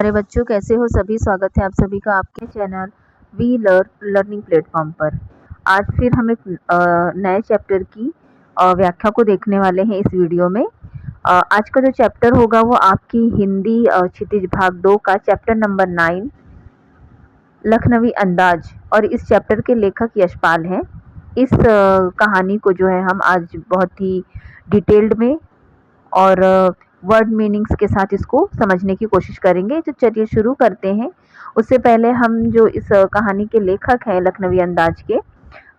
प्यारे बच्चों, कैसे हो सभी। स्वागत है आप सभी का आपके चैनल वी लर्निंग प्लेटफॉर्म पर। आज फिर हम एक नए चैप्टर की व्याख्या को देखने वाले हैं इस वीडियो में। आज का जो चैप्टर होगा वो आपकी हिंदी क्षितिज भाग 2 का चैप्टर नंबर 9 लखनवी अंदाज, और इस चैप्टर के लेखक यशपाल हैं। इस कहानी को जो है हम आज बहुत ही डिटेल्ड में और वर्ड मीनिंग्स के साथ इसको समझने की कोशिश करेंगे। तो चलिए शुरू करते हैं। उससे पहले हम जो इस कहानी के लेखक हैं लखनवी अंदाज के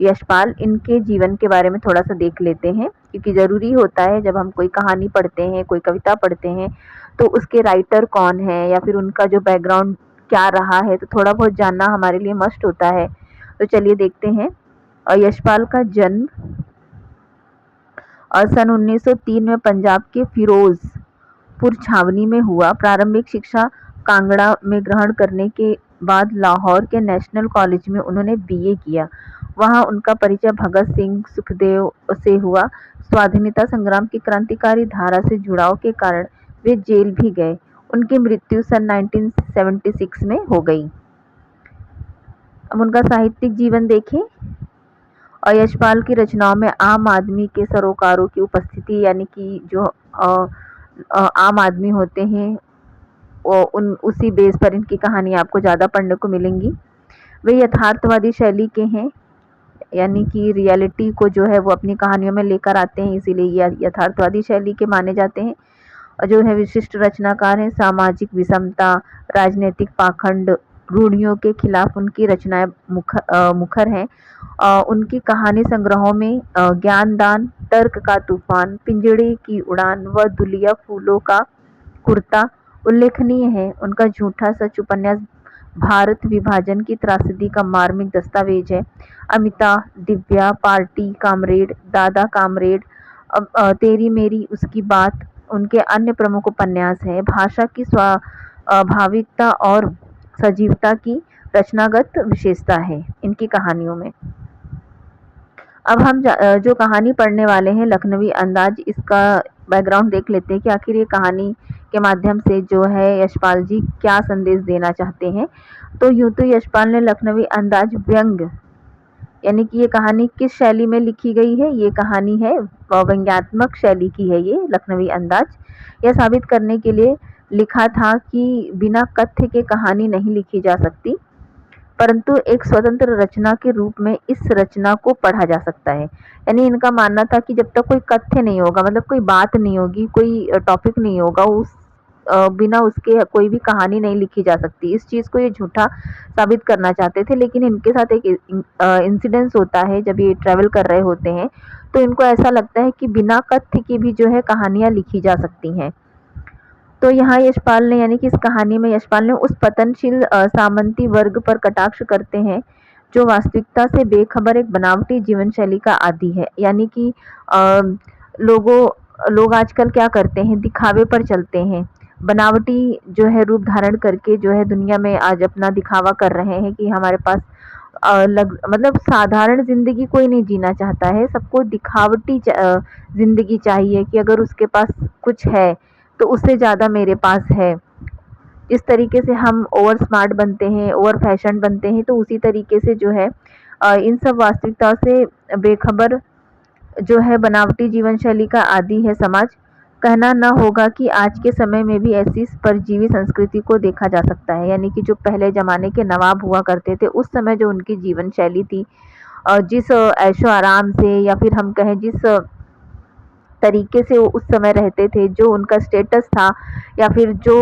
यशपाल, इनके जीवन के बारे में थोड़ा सा देख लेते हैं, क्योंकि ज़रूरी होता है जब हम कोई कहानी पढ़ते हैं, कोई कविता पढ़ते हैं, तो उसके राइटर कौन है या फिर उनका जो बैकग्राउंड क्या रहा है, तो थोड़ा बहुत जानना हमारे लिए मस्ट होता है। तो चलिए देखते हैं। यशपाल का जन्म सन 1903 में पंजाब के फिरोजपुर छावनी में हुआ। प्रारंभिक शिक्षा कांगड़ा में ग्रहण करने के बाद लाहौर के नेशनल कॉलेज में उन्होंने बीए किया। वहां उनका परिचय भगत सिंह सुखदेव से हुआ। स्वाधीनता संग्राम की क्रांतिकारी धारा से जुड़ाव के कारण वे जेल भी गए। उनकी मृत्यु सन 1976 में हो गई। अब उनका साहित्यिक जीवन देखें। और यशपाल की रचनाओं में आम आदमी के सरोकारों की उपस्थिति, यानी कि जो आम आदमी होते हैं उसी बेस पर इनकी कहानी आपको ज़्यादा पढ़ने को मिलेंगी। वे यथार्थवादी शैली के हैं, यानी कि रियलिटी को जो है वो अपनी कहानियों में लेकर आते हैं, इसीलिए यथार्थवादी शैली के माने जाते हैं। और जो है विशिष्ट रचनाकार हैं। सामाजिक विषमता, राजनीतिक पाखंड, रूढ़ियों के खिलाफ उनकी रचनाएं मुखर हैं। उनकी कहानी संग्रहों में ज्ञानदान, तर्क का तूफान, पिंजड़े की उड़ान व दुलिया फूलों का कुर्ता उल्लेखनीय है। उनका झूठा सच उपन्यास भारत विभाजन की त्रासदी का मार्मिक दस्तावेज है। अमिता, दिव्या, पार्टी कामरेड, दादा कामरेड, तेरी मेरी उसकी बात उनके अन्य प्रमुख उपन्यास हैं। भाषा की स्वाभाविकता और सजीवता की रचनागत विशेषता है इनकी कहानियों में। अब हम जो कहानी पढ़ने वाले हैं लखनवी अंदाज, इसका बैकग्राउंड देख लेते हैं कि आखिर ये कहानी के माध्यम से जो है यशपाल जी क्या संदेश देना चाहते हैं। तो यूं तो यशपाल ने लखनवी अंदाज व्यंग, यानी कि ये कहानी किस शैली में लिखी गई है, ये कहानी है व्यंग्यात्मक शैली की है। ये लखनवी अंदाज यह साबित करने के लिए लिखा था कि बिना कथ्य के कहानी नहीं लिखी जा सकती, परंतु एक स्वतंत्र रचना के रूप में इस रचना को पढ़ा जा सकता है। यानी इनका मानना था कि जब तक कोई कथ्य नहीं होगा, मतलब कोई बात नहीं होगी, कोई टॉपिक नहीं होगा, उस बिना उसके कोई भी कहानी नहीं लिखी जा सकती। इस चीज़ को ये झूठा साबित करना चाहते थे। लेकिन इनके साथ एक इंसिडेंस होता है, जब ये ट्रैवल कर रहे होते हैं तो इनको ऐसा लगता है कि बिना कथ्य के भी जो है कहानियाँ लिखी जा सकती हैं। तो यहाँ यशपाल ने, यानी कि इस कहानी में यशपाल ने उस पतनशील सामंती वर्ग पर कटाक्ष करते हैं जो वास्तविकता से बेखबर एक बनावटी जीवन शैली का आदी है। यानी कि लोग आजकल क्या करते हैं, दिखावे पर चलते हैं, बनावटी जो है रूप धारण करके जो है दुनिया में आज अपना दिखावा कर रहे हैं कि हमारे पास मतलब साधारण जिंदगी कोई नहीं जीना चाहता है। सबको दिखावटी जिंदगी चाहिए कि अगर उसके पास कुछ है तो उससे ज़्यादा मेरे पास है। जिस तरीके से हम ओवर स्मार्ट बनते हैं, ओवर फैशन बनते हैं, तो उसी तरीके से जो है इन सब वास्तविकता से बेखबर जो है बनावटी जीवन शैली का आदी है समाज। कहना न होगा कि आज के समय में भी ऐसी परजीवी संस्कृति को देखा जा सकता है। यानी कि जो पहले ज़माने के नवाब हुआ करते थे, उस समय जो उनकी जीवन शैली थी, जिस ऐशो आराम से या फिर हम कहें जिस तरीके से वो उस समय रहते थे, जो उनका स्टेटस था या फिर जो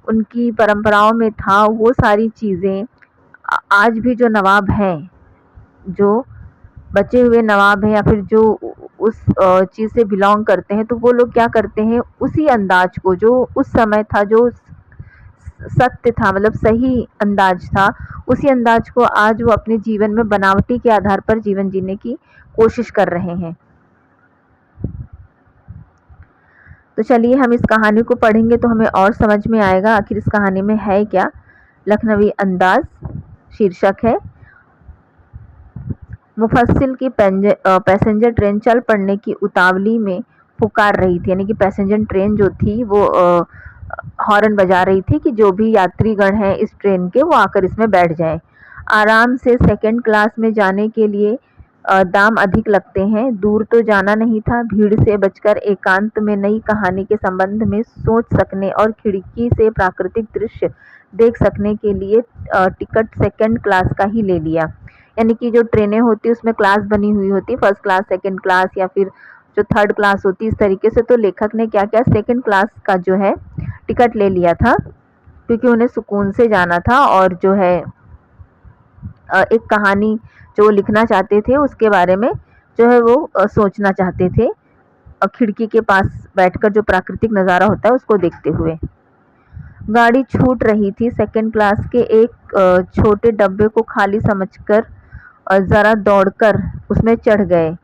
उनकी परंपराओं में था, वो सारी चीज़ें आज भी जो नवाब हैं, जो बचे हुए नवाब हैं या फिर जो उस चीज़ से बिलोंग करते हैं, तो वो लोग क्या करते हैं, उसी अंदाज को जो उस समय था, जो सत्य था, मतलब सही अंदाज था, उसी अंदाज को आज वो अपने जीवन में बनावटी के आधार पर जीवन जीने की कोशिश कर रहे हैं। तो चलिए हम इस कहानी को पढ़ेंगे तो हमें और समझ में आएगा आखिर इस कहानी में है क्या। लखनवी अंदाज शीर्षक है। मुफस्सिल की पैसेंजर ट्रेन चल पड़ने की उतावली में पुकार रही थी। यानी कि पैसेंजर ट्रेन जो थी वो हॉर्न बजा रही थी कि जो भी यात्रीगण हैं इस ट्रेन के वो आकर इसमें बैठ जाएं। आराम से सेकंड क्लास में जाने के लिए दाम अधिक लगते हैं। दूर तो जाना नहीं था, भीड़ से बचकर एकांत में नई कहानी के संबंध में सोच सकने और खिड़की से प्राकृतिक दृश्य देख सकने के लिए टिकट सेकंड क्लास का ही ले लिया। यानी कि जो ट्रेनें होती उसमें क्लास बनी हुई होती, फर्स्ट क्लास, सेकंड क्लास या फिर जो थर्ड क्लास होती, इस तरीके से। तो लेखक ने क्या किया, सेकंड क्लास का जो है टिकट ले लिया था, क्योंकि उन्हें सुकून से जाना था और जो है एक कहानी जो लिखना चाहते थे उसके बारे में जो है वो सोचना चाहते थे, खिड़की के पास बैठकर जो प्राकृतिक नज़ारा होता है उसको देखते हुए। गाड़ी छूट रही थी। सेकंड क्लास के एक छोटे डब्बे को खाली समझकर जरा दौड़कर उसमें चढ़ गए।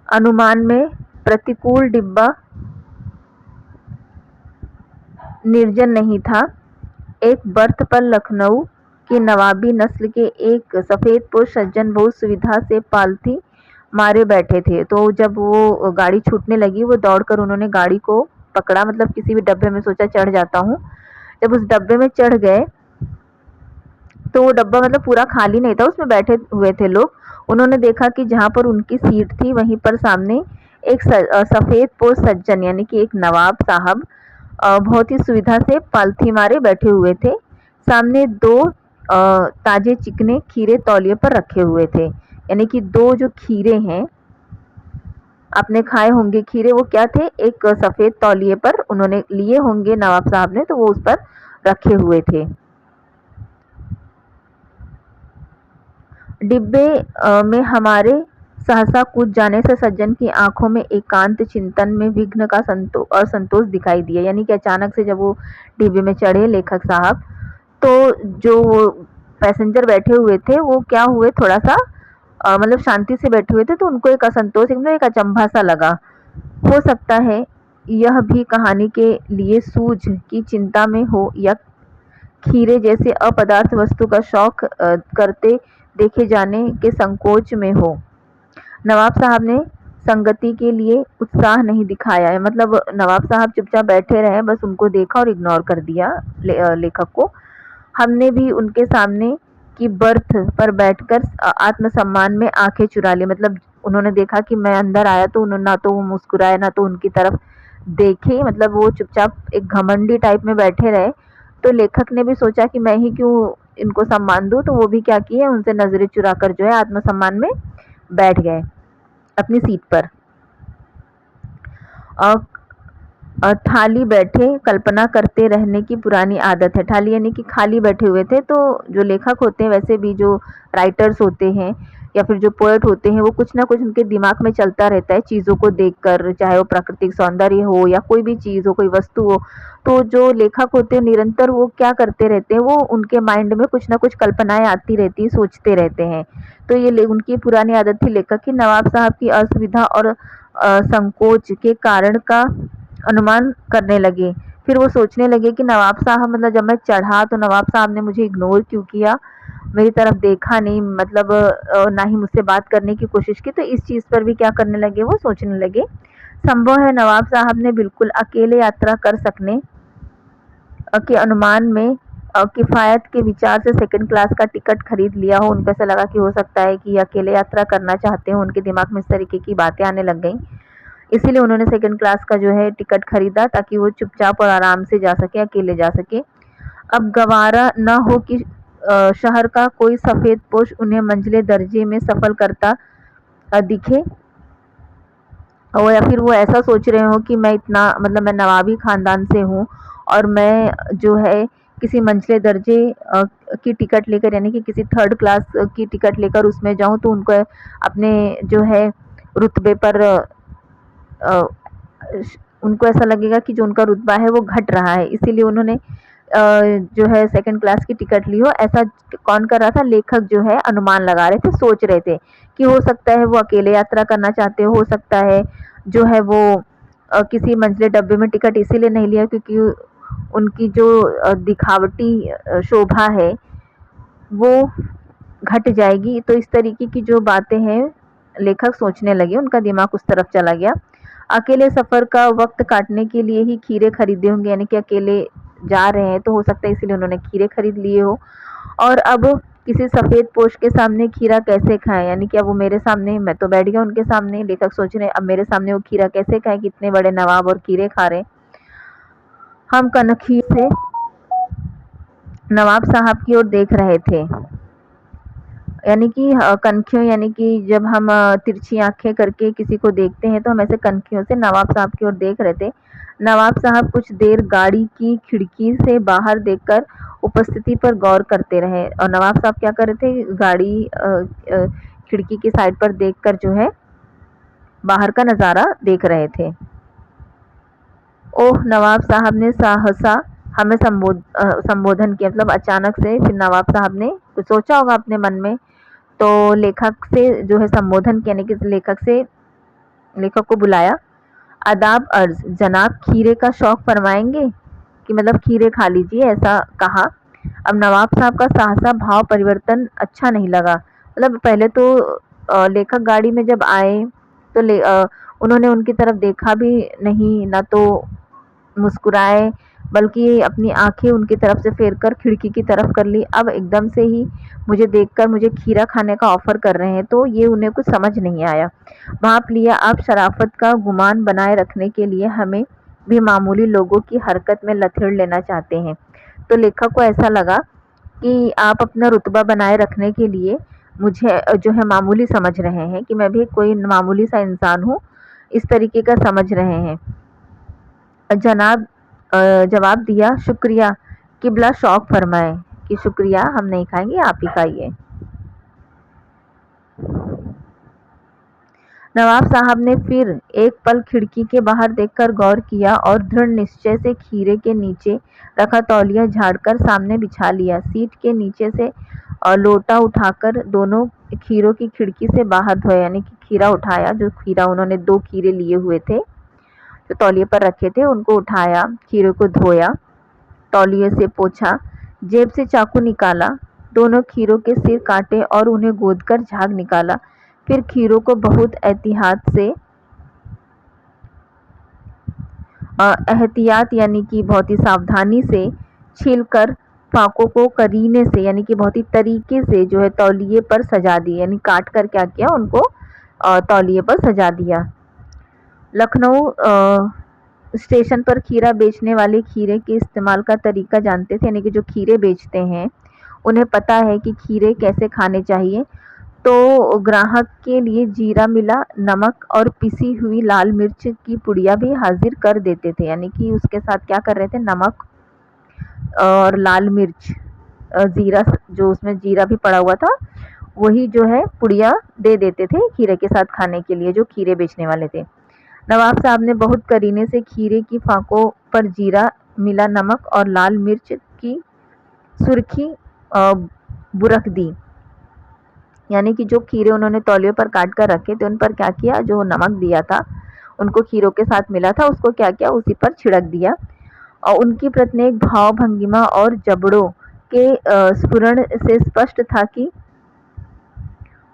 अनुमान में प्रतिकूल डिब्बा निर्जन नहीं था। एक बर्थ पर लखनऊ की नवाबी नस्ल के एक सफ़ेदपोश सज्जन बहुत सुविधा से पालथी मारे बैठे थे। तो जब वो गाड़ी छूटने लगी, वो दौड़कर उन्होंने गाड़ी को पकड़ा, मतलब किसी भी डब्बे में सोचा चढ़ जाता हूँ। जब उस डब्बे में चढ़ गए तो वो डब्बा मतलब पूरा खाली नहीं था, उसमें बैठे हुए थे लोग। उन्होंने देखा कि जहाँ पर उनकी सीट थी वहीं पर सामने एक सफ़ेदपोश सज्जन यानी कि एक नवाब साहब बहुत ही सुविधा से पालथी मारे बैठे हुए थे। सामने दो ताजे चिकने खीरे तौलिए पर रखे हुए थे। यानी कि दो जो खीरे हैं, आपने खाए होंगे खीरे, वो क्या थे, एक सफ़ेद तौलिए पर उन्होंने लिए होंगे नवाब साहब ने, तो वो उस पर रखे हुए थे। डिब्बे में हमारे सहसा कूद जाने से सज्जन की आंखों में एकांत चिंतन में विघ्न का असंतोष दिखाई दिया। यानी कि अचानक से जब वो डिब्बे में चढ़े लेखक साहब, तो जो पैसेंजर बैठे हुए थे वो क्या हुए, थोड़ा सा मतलब शांति से बैठे हुए थे, तो उनको एक असंतोष, एकदम एक अचंभा सा लगा। हो सकता है यह भी कहानी के लिए सूझ की चिंता में हो या खीरे जैसे अपदार्थ वस्तु का शौक करते देखे जाने के संकोच में हो। नवाब साहब ने संगति के लिए उत्साह नहीं दिखाया है, मतलब नवाब साहब चुपचाप बैठे रहे, बस उनको देखा और इग्नोर कर दिया लेखक को। हमने भी उनके सामने की बर्थ पर बैठकर आत्मसम्मान में आंखें चुरा ली। मतलब उन्होंने देखा कि मैं अंदर आया तो उन्होंने ना तो वो मुस्कुराए ना तो उनकी तरफ देखे, मतलब वो चुपचाप एक घमंडी टाइप में बैठे रहे। तो लेखक ने भी सोचा कि मैं ही क्यों इनको सम्मान दूं, तो वो भी क्या किए, उनसे नजरें चुराकर जो है आत्मसम्मान में बैठ गए अपनी सीट पर। थाली बैठे कल्पना करते रहने की पुरानी आदत है। थाली यानी कि खाली बैठे हुए थे। तो जो लेखक होते हैं, वैसे भी जो राइटर्स होते हैं या फिर जो पोएट होते हैं, वो कुछ ना कुछ उनके दिमाग में चलता रहता है चीज़ों को देखकर, चाहे वो प्राकृतिक सौंदर्य हो या कोई भी चीज़ हो, कोई वस्तु हो। तो जो लेखक होते हैं निरंतर वो क्या करते रहते हैं, वो उनके माइंड में कुछ ना कुछ कल्पनाएं आती रहती है, सोचते रहते हैं। तो ये उनकी पुरानी आदत थी लेखक की। नवाब साहब की असुविधा और संकोच के कारण का अनुमान करने लगे। फिर वो सोचने लगे कि नवाब साहब, मतलब जब मैं चढ़ा तो नवाब साहब ने मुझे इग्नोर क्यों किया, मेरी तरफ देखा नहीं, मतलब ना ही मुझसे बात करने की कोशिश की। तो इस चीज़ पर भी क्या करने लगे, वो सोचने लगे। संभव है नवाब साहब ने बिल्कुल अकेले यात्रा कर सकने के अनुमान में किफ़ायत के विचार से सेकंड क्लास का टिकट खरीद लिया हो। उनको ऐसा लगा कि हो सकता है कि अकेले यात्रा करना चाहते हो, उनके दिमाग में इस तरीके की बातें आने लग गई। इसीलिए उन्होंने सेकंड क्लास का जो है टिकट खरीदा, ताकि वो चुपचाप और आराम से जा सके, अकेले जा सके। अब गवारा न हो कि शहर का कोई सफ़ेदपोश उन्हें मंझले दर्जे में सफल करता दिखे, और या फिर वो ऐसा सोच रहे हो कि मैं इतना, मतलब मैं नवाबी ख़ानदान से हूँ और मैं जो है किसी मंझले दर्जे की टिकट लेकर, यानी कि किसी थर्ड क्लास की टिकट लेकर उसमें जाऊँ, तो उनको अपने जो है रुतबे पर उनको ऐसा लगेगा कि जो उनका रुतबा है वो घट रहा है। इसीलिए उन्होंने जो है सेकंड क्लास की टिकट ली हो। ऐसा कौन कर रहा था, लेखक जो है अनुमान लगा रहे थे, सोच रहे थे कि हो सकता है वो अकेले यात्रा करना चाहते हो सकता है जो है वो किसी मंझले डब्बे में टिकट इसीलिए नहीं लिया क्योंकि उनकी जो दिखावटी शोभा है वो घट जाएगी। तो इस तरीके की जो बातें हैं लेखक सोचने लगे, उनका दिमाग उस तरफ चला गया। अकेले सफ़र का वक़्त काटने के लिए ही खीरे खरीदे होंगे, यानी कि अकेले जा रहे हैं तो हो सकता है इसीलिए उन्होंने खीरे खरीद लिए हो। और अब किसी सफ़ेद पोश के सामने खीरा कैसे खाएँ? यानी कि अब वो मेरे सामने, मैं तो बैठ गया उनके सामने, लेखक सोच रहे हैं अब मेरे सामने वो खीरा कैसे खाएँ कि इतने बड़े नवाब और खीरे खा रहे हैं। हम कनखी से नवाब साहब की ओर देख रहे थे। यानी कि कनखियों, यानी कि जब हम तिरछी आँखें करके किसी को देखते हैं तो हम ऐसे कनखियों से नवाब साहब की ओर देख रहे थे। नवाब साहब कुछ देर गाड़ी की खिड़की से बाहर देखकर उपस्थिति पर गौर करते रहे और नवाब साहब क्या कर रहे थे, गाड़ी खिड़की की साइड पर देखकर जो है बाहर का नज़ारा देख रहे थे। ओह! नवाब साहब ने सहसा हमें संबोधन किया, मतलब अचानक से फिर नवाब साहब ने कुछ सोचा होगा अपने मन में, तो लेखक से जो है संबोधन किया, यानी कि लेखक को बुलाया। आदाब अर्ज़, जनाब खीरे का शौक फरमाएंगे कि मतलब खीरे खा लीजिए, ऐसा कहा। अब नवाब साहब का सहसा भाव परिवर्तन अच्छा नहीं लगा। मतलब पहले तो लेखक गाड़ी में जब आए तो उन्होंने उनकी तरफ देखा भी नहीं, ना तो मुस्कुराए, बल्कि अपनी आंखें उनकी तरफ से फेर कर खिड़की की तरफ कर ली। अब एकदम से ही मुझे देखकर मुझे खीरा खाने का ऑफर कर रहे हैं, तो ये उन्हें कुछ समझ नहीं आया। भाप लिया आप शराफत का गुमान बनाए रखने के लिए हमें भी मामूली लोगों की हरकत में लथेड़ लेना चाहते हैं। तो लेखक को ऐसा लगा कि आप अपना रुतबा बनाए रखने के लिए मुझे जो है मामूली समझ रहे हैं, कि मैं भी कोई मामूली सा इंसान हूँ, इस तरीके का समझ रहे हैं। जनाब जवाब दिया, शुक्रिया, किबला शौक फरमाए, कि शुक्रिया, हम नहीं खाएंगे, आप ही खाइए। नवाब साहब ने फिर एक पल खिड़की के बाहर देखकर गौर किया और दृढ़ निश्चय से खीरे के नीचे रखा तौलिया झाड़कर सामने बिछा लिया। सीट के नीचे से लोटा उठाकर दोनों खीरों की खिड़की से बाहर धोया, यानी कि खीरा उठाया, जो खीरा उन्होंने 2 खीरे लिए हुए थे जो तौलिए पर रखे थे, उनको उठाया, खीरों को धोया, तौलिए से पोंछा, जेब से चाकू निकाला, दोनों खीरों के सिर काटे और उन्हें गोदकर झाग निकाला। फिर खीरों को बहुत एहतियात यानी कि बहुत ही सावधानी से छीलकर फाकों को करीने से, यानी कि बहुत ही तरीके से जो है तौलिए पर सजा दिए, यानी काट कर क्या किया, उनको तौलिए पर सजा दिया। लखनऊ स्टेशन पर खीरा बेचने वाले खीरे के इस्तेमाल का तरीका जानते थे, यानी कि जो खीरे बेचते हैं उन्हें पता है कि खीरे कैसे खाने चाहिए। तो ग्राहक के लिए जीरा मिला, नमक और पिसी हुई लाल मिर्च की पुड़िया भी हाजिर कर देते थे, यानी कि उसके साथ क्या कर रहे थे, नमक और लाल मिर्च, जीरा, जो उसमें जीरा भी पड़ा हुआ था, वही जो है पुड़िया दे देते थे खीरे के साथ खाने के लिए, जो खीरे बेचने वाले थे। नवाब साहब ने बहुत करीने से खीरे की फाकों पर जीरा मिला नमक और लाल मिर्च की सुर्खी बुरक दी, यानी कि जो खीरे उन्होंने तौलियों पर काट कर रखे थे उन पर क्या किया, जो नमक दिया था उनको खीरों के साथ मिला था, उसको क्या किया, उसी पर छिड़क दिया। और उनकी प्रत्येक भाव भंगिमा और जबड़ों के स्फुरण से स्पष्ट था कि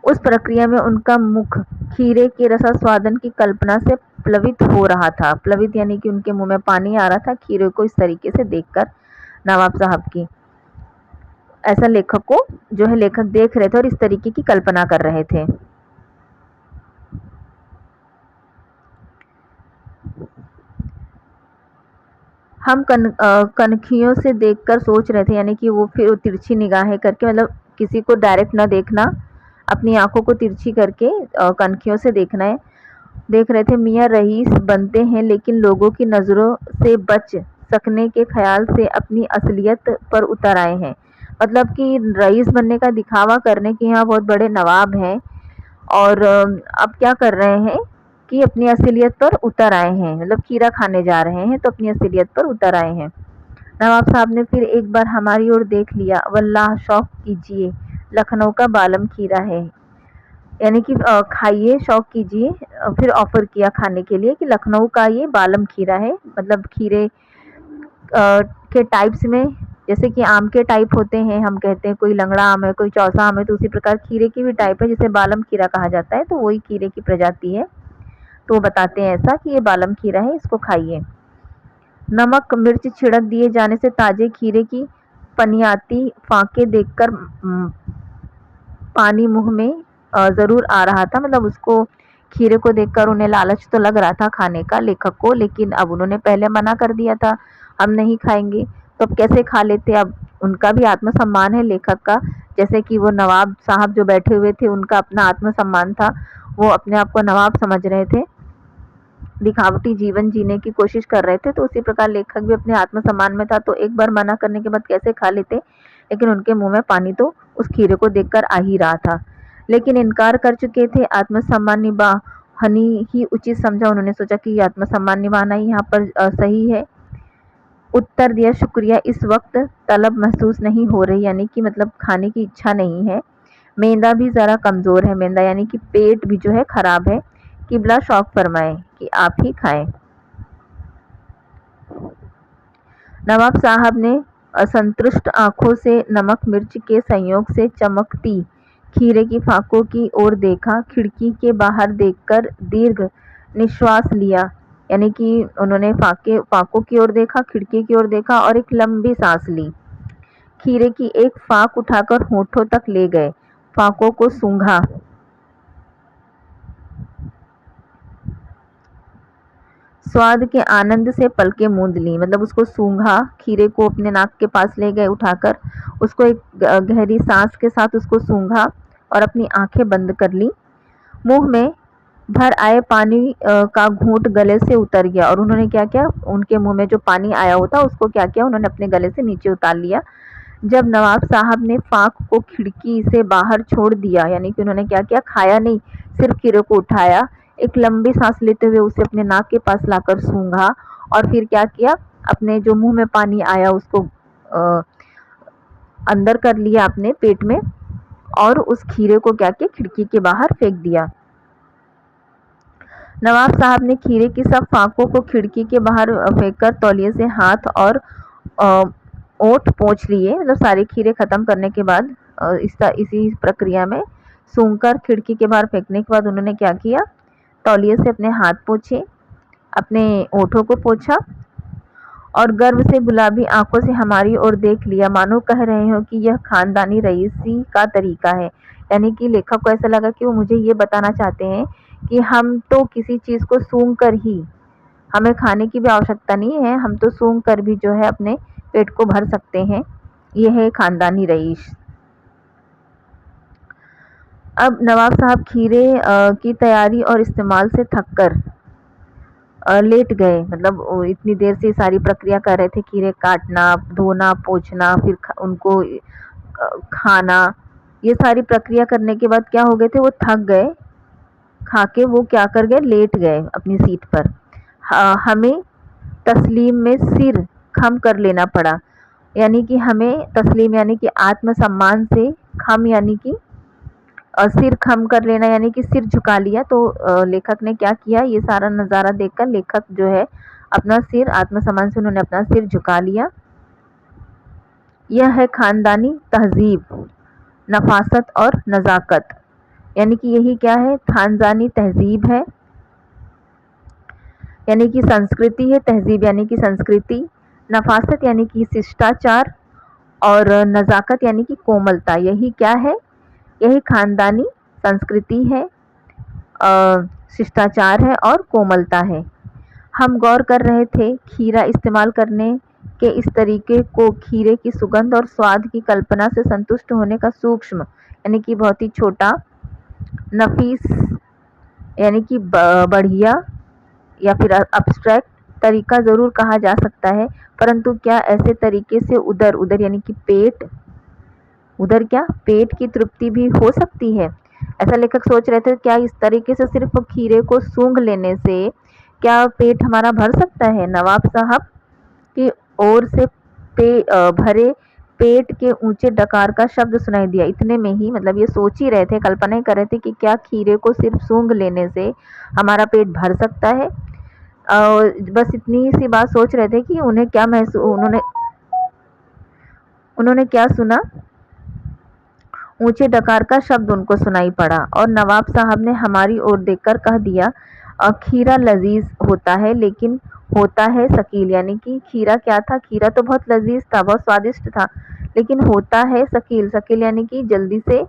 उस प्रक्रिया में उनका मुख खीरे के रसास्वादन की कल्पना से प्लवित हो रहा था। प्लवित यानी कि उनके मुंह में पानी आ रहा था खीरे को इस तरीके से देखकर नवाब साहब की। ऐसा लेखक को जो है लेखक देख रहे थे और इस तरीके की कल्पना कर रहे थे। हम कनखियों से देखकर सोच रहे थे, यानी कि वो फिर तिरछी निगाहें करके, मतलब किसी को डायरेक्ट ना देखना, अपनी आंखों को तिरछी करके कनखियों से देखना है। देख रहे थे मियाँ रईस बनते हैं लेकिन लोगों की नज़रों से बच सकने के ख्याल से अपनी असलियत पर उतर आए हैं। मतलब कि रईस बनने का दिखावा करने के यहाँ बहुत बड़े नवाब हैं और अब क्या कर रहे हैं कि अपनी असलियत पर उतर आए हैं, मतलब खीरा खाने जा रहे हैं तो अपनी असलियत पर उतर आए हैं। नवाब साहब ने फिर एक बार हमारी ओर देख लिया। वल्लाह शौक कीजिए, लखनऊ का बालम खीरा है, यानी कि खाइए, शौक कीजिए। फिर ऑफर किया खाने के लिए कि लखनऊ का ये बालम खीरा है, मतलब खीरे के टाइप्स में जैसे कि आम के टाइप होते हैं, हम कहते हैं कोई लंगड़ा आम है, कोई चौसा आम है, तो उसी प्रकार खीरे की भी टाइप है जिसे बालम खीरा कहा जाता है, तो वही खीरे की प्रजाति है। तो वो बताते हैं ऐसा कि ये बालम खीरा है, इसको खाइए। नमक मिर्च छिड़क दिए जाने से ताजे खीरे की पनियाती फाके देखकर पानी मुंह में ज़रूर आ रहा था। मतलब उसको खीरे को देखकर उन्हें लालच तो लग रहा था खाने का, लेखक को, लेकिन अब उन्होंने पहले मना कर दिया था, हम नहीं खाएंगे, तो अब कैसे खा लेते। अब उनका भी आत्मसम्मान है लेखक का, जैसे कि वो नवाब साहब जो बैठे हुए थे उनका अपना आत्मसम्मान था, वो अपने आप को नवाब समझ रहे थे, दिखावटी जीवन जीने की कोशिश कर रहे थे, तो उसी प्रकार लेखक भी अपने आत्मसम्मान में था, तो एक बार मना करने के बाद कैसे खा लेते। लेकिन उनके मुंह में पानी तो उस खीरे को देखकर आ ही रहा था, लेकिन इनकार कर चुके थे। आत्मसम्मान निभानी ही उचित समझा, उन्होंने सोचा कि आत्मसम्मान निभाना ही यहाँ पर सही है। उत्तर दिया, शुक्रिया, इस वक्त तलब महसूस नहीं हो रही, यानी कि मतलब खाने की इच्छा नहीं है। मेंदा भी ज़रा कमज़ोर है, मेंदा यानी कि पेट भी जो है खराब है। किबला शौक फरमाए कि आप ही खाएं। नवाब साहब ने असंतुष्ट आंखों से नमक मिर्च के संयोग से चमकती खीरे की फाकों की ओर देखा, खिड़की के बाहर देखकर दीर्घ निश्वास लिया, यानी कि उन्होंने फाकों की ओर देखा, खिड़की की ओर देखा और एक लंबी सांस ली। खीरे की एक फाक उठाकर होठों तक ले गए, फाकों को सूंघा, स्वाद के आनंद से पलकें मूंद लीं। मतलब उसको सूंघा, खीरे को अपने नाक के पास ले गए उठाकर, उसको एक गहरी सांस के साथ उसको सूंघा और अपनी आंखें बंद कर ली। मुंह में भर आए पानी का घूंट गले से उतर गया, और उन्होंने क्या किया, उनके मुंह में जो पानी आया होता उसको क्या किया, उन्होंने अपने गले से नीचे उतार लिया। जब नवाब साहब ने फाक को खिड़की से बाहर छोड़ दिया, यानी कि उन्होंने क्या किया, खाया नहीं, सिर्फ खीरे को उठाया, एक लंबी सांस लेते हुए उसे अपने नाक के पास लाकर सूंघा, और फिर क्या किया, अपने जो मुंह में पानी आया उसको अंदर कर लिया अपने पेट में, और उस खीरे को क्या किया, खिड़की के बाहर फेंक दिया। नवाब साहब ने खीरे की सब फाकों को खिड़की के बाहर फेंककर तौलिए से हाथ और ओठ पोंछ लिए। मतलब सारे खीरे खत्म करने के बाद इसी प्रक्रिया में सूंघकर खिड़की के बाहर फेंकने के बाद उन्होंने क्या किया, तौलिए से अपने हाथ पोंछे, अपने ओठों को पोंछा और गर्व से गुलाबी आंखों से हमारी ओर देख लिया, मानो कह रहे हो कि यह खानदानी रईसी का तरीका है। यानी कि लेखक को ऐसा लगा कि वो मुझे ये बताना चाहते हैं कि हम तो किसी चीज़ को सूंघ कर ही, हमें खाने की भी आवश्यकता नहीं है, हम तो सूंघ कर भी जो है अपने पेट को भर सकते हैं, यह है खानदानी रईस। अब नवाब साहब खीरे की तैयारी और इस्तेमाल से थककर लेट गए। मतलब इतनी देर से सारी प्रक्रिया कर रहे थे, खीरे काटना, धोना, पोंछना, फिर उनको खाना, ये सारी प्रक्रिया करने के बाद क्या हो गए थे, वो थक गए, खा के वो क्या कर गए, लेट गए अपनी सीट पर। हमें तस्लीम में सिर खम कर लेना पड़ा, यानी कि हमें तस्लीम यानी कि आत्मसम्मान से, खम यानी कि सिर खम कर लेना, यानी कि सिर झुका लिया। तो लेखक ने क्या किया, ये सारा नज़ारा देखकर लेखक जो है अपना सिर, आत्मसम्मान से उन्होंने अपना सिर झुका लिया। यह है खानदानी तहजीब, नफासत और नज़ाकत, यानी कि यही क्या है, खानदानी तहजीब है, यानी कि संस्कृति है, तहजीब यानी कि संस्कृति, नफासत यानी कि शिष्टाचार, और नज़ाकत यानी कि कोमलता। यही क्या है, यही खानदानी संस्कृति है, शिष्टाचार है और कोमलता है। हम गौर कर रहे थे खीरा इस्तेमाल करने के इस तरीके को, खीरे की सुगंध और स्वाद की कल्पना से संतुष्ट होने का सूक्ष्म यानी कि बहुत ही छोटा, नफीस यानी कि बढ़िया या फिर अब्स्ट्रैक्ट तरीका ज़रूर कहा जा सकता है, परंतु क्या ऐसे तरीके से उधर उधर यानी कि पेट, उधर क्या पेट की तृप्ति भी हो सकती है। ऐसा लेखक सोच रहे थे, क्या इस तरीके से सिर्फ खीरे को सूंघ लेने से क्या पेट हमारा भर सकता है। नवाब साहब की ओर से भरे पेट के ऊंचे डकार का शब्द सुनाई दिया। इतने में ही, मतलब ये सोच ही रहे थे, कल्पना ही कर रहे थे कि क्या खीरे को सिर्फ सूंघ लेने से हमारा पेट भर सकता है। बस इतनी सी बात सोच रहे थे कि उन्हें क्या महसूस, उन्होंने क्या सुना, ऊंचे डकार का शब्द उनको सुनाई पड़ा और नवाब साहब ने हमारी ओर देखकर कह दिया, खीरा लजीज होता है लेकिन होता है शकील, यानी कि खीरा क्या था, खीरा तो बहुत लजीज था, बहुत स्वादिष्ट था, लेकिन होता है शकील। शकील यानी कि जल्दी से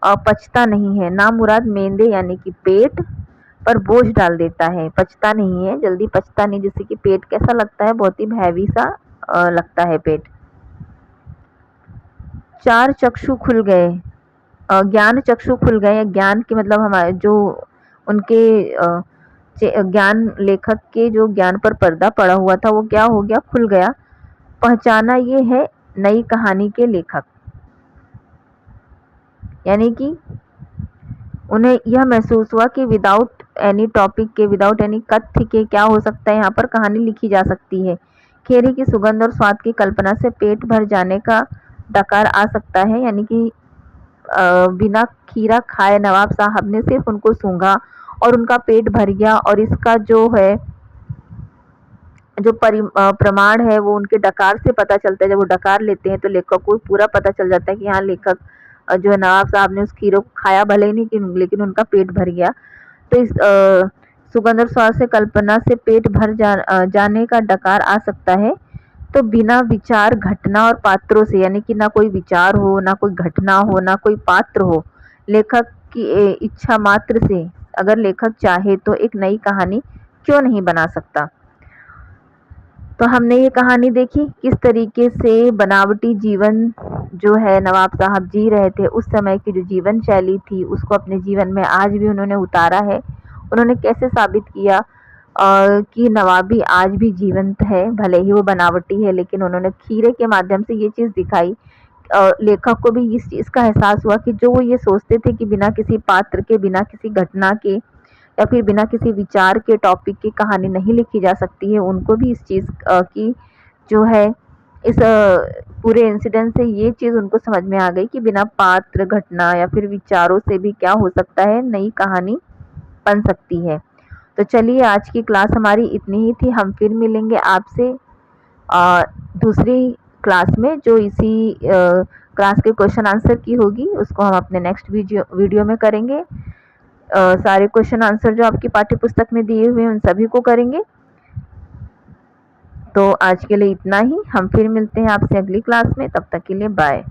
पचता नहीं है। ना मुराद मेंदे यानी कि पेट पर बोझ डाल देता है, पचता नहीं है, जल्दी पचता नहीं। जैसे कि पेट कैसा लगता है, बहुत ही हैवी सा लगता है पेट। चार चक्षु खुल गए, ज्ञान चक्षु खुल गए। ज्ञान के मतलब हमारे जो उनके ज्ञान लेखक के जो ज्ञान पर पर्दा पड़ा हुआ था वो क्या हो गया, खुल गया। पहचाना ये है नई कहानी के लेखक, यानी कि उन्हें यह महसूस हुआ कि विदाउट एनी टॉपिक के, विदाउट एनी कथ्य के क्या हो सकता है, यहाँ पर कहानी लिखी जा सकती है। खीरे की सुगंध और स्वाद की कल्पना से पेट भर जाने का डकार आ सकता है, यानी कि बिना खीरा खाए नवाब साहब ने सिर्फ उनको सूंघा और उनका पेट भर गया। और इसका जो है जो प्रमाण है वो उनके डकार से पता चलता है। जब वो डकार लेते हैं तो लेखक को पूरा पता चल जाता है कि हाँ लेखक जो है नवाब साहब ने उस खीरे को खाया भले ही नहीं, लेकिन उनका पेट भर गया। तो इस सुगंध और स्वाद से कल्पना से पेट भर जाने का डकार आ सकता है। तो बिना विचार घटना और पात्रों से, यानी कि ना कोई विचार हो, ना कोई घटना हो, ना कोई पात्र हो, लेखक की इच्छा मात्र से अगर लेखक चाहे तो एक नई कहानी क्यों नहीं बना सकता। तो हमने ये कहानी देखी किस तरीके से बनावटी जीवन जो है नवाब साहब जी रहे थे, उस समय की जो जीवन शैली थी उसको अपने जीवन में आज भी उन्होंने उतारा है। उन्होंने कैसे साबित किया कि नवाबी आज भी जीवंत है, भले ही वो बनावटी है, लेकिन उन्होंने खीरे के माध्यम से ये चीज़ दिखाई। लेखक को भी इस चीज़ का एहसास हुआ कि जो वो ये सोचते थे कि बिना किसी पात्र के, बिना किसी घटना के या फिर बिना किसी विचार के, टॉपिक की कहानी नहीं लिखी जा सकती है, उनको भी इस चीज़ की जो है इस पूरे इंसिडेंट से ये चीज़ उनको समझ में आ गई कि बिना पात्र, घटना या फिर विचारों से भी क्या हो सकता है, नई कहानी बन सकती है। तो चलिए आज की क्लास हमारी इतनी ही थी। हम फिर मिलेंगे आपसे दूसरी क्लास में, जो इसी क्लास के क्वेश्चन आंसर की होगी, उसको हम अपने नेक्स्ट वीडियो में करेंगे। सारे क्वेश्चन आंसर जो आपकी पाठ्य पुस्तक में दिए हुए हैं उन सभी को करेंगे। तो आज के लिए इतना ही, हम फिर मिलते हैं आपसे अगली क्लास में, तब तक के लिए बाय।